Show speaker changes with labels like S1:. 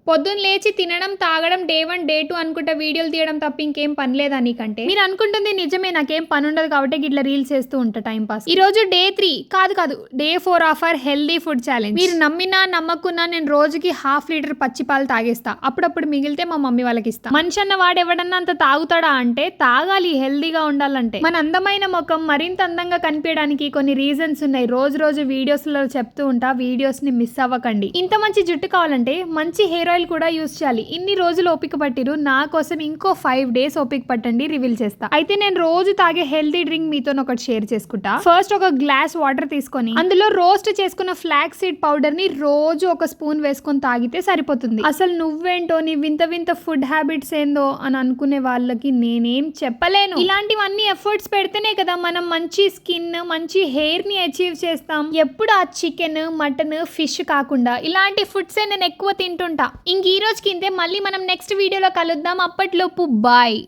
S1: పొద్దున్న లేచి తినడం తాగడం డే 1 డే 2 అనుకుంటా వీడియోలు తీయడం తప్ప ఇంకేం పని లేదా నీకంటే? మీరు అనుకుంటుంది నిజమే, నాకేం పని ఉండదు కాబట్టి ఇట్లా రీల్స్ చేస్తూ ఉంటా టైం పాస్. ఈ రోజు డే 3 కాదు day 4 of our healthy food challenge. మీరు నమ్మినా నమ్మకున్నా నేను రోజుకి 1/2 లీటర్ పచ్చి పాలు తాగేస్తా. అప్పుడప్పుడు మిగిలితే మా మమ్మీ వాళ్ళకి ఇస్తా. మనిషి అన్న వాడు ఎవడన్నా అంత తాగుతాడా అంటే తాగాలి, హెల్దీగా ఉండాలంటే. మన అందమైన ముఖం మరింత అందంగా కనిపించడానికి కొన్ని రీజన్స్ ఉన్నాయి. రోజు వీడియోస్ లో చెప్తూ ఉంటా, వీడియోస్ ని మిస్ అవ్వకండి. ఇంత మంచి జుట్టు కావాలంటే మంచి హెయిర్ ఆయిల్ కూడా యూస్ చేయాలి. ఇన్ని రోజులు ఓపిక పట్టిరు, నా కోసం ఇంకో 5 డేస్ ఓపిక పట్టండి, రివీల్ చేస్తా. అయితే నేను రోజు తాగే హెల్తీ డ్రింక్ మీతో ఒకటి షేర్ చేసుకుంటా. ఫస్ట్ ఒక గ్లాస్ వాటర్ తీసుకొని అందులో రోస్ట్ చేసుకున్న ఫ్లాక్స్ సీడ్ పౌడర్ ని రోజు ఒక స్పూన్ వేసుకొని తాగితే సరిపోతుంది. అసలు నువ్వేంటో, నీ వింత ఫుడ్ హ్యాబిట్స్ ఏందో అని అనుకునే వాళ్ళకి నేనేం చెప్పలేను. ఇలాంటివన్నీ ఎఫర్ట్స్ పెడితేనే కదా మనం మంచి స్కిన్, మంచి హెయిర్ ని అచీవ్ చేస్తాం. ఎప్పుడు ఆ చికెన్, మటన్, ఫిష్ కాకుండా ఇలాంటి ఫుడ్స్ నేను ఎక్కువ తింటుంటా. ఇంక ఈ రోజుకి ఇంతే. మళ్ళీ మనం నెక్స్ట్ వీడియోలో కలుద్దాం. అప్పట్లోపు బాయ్.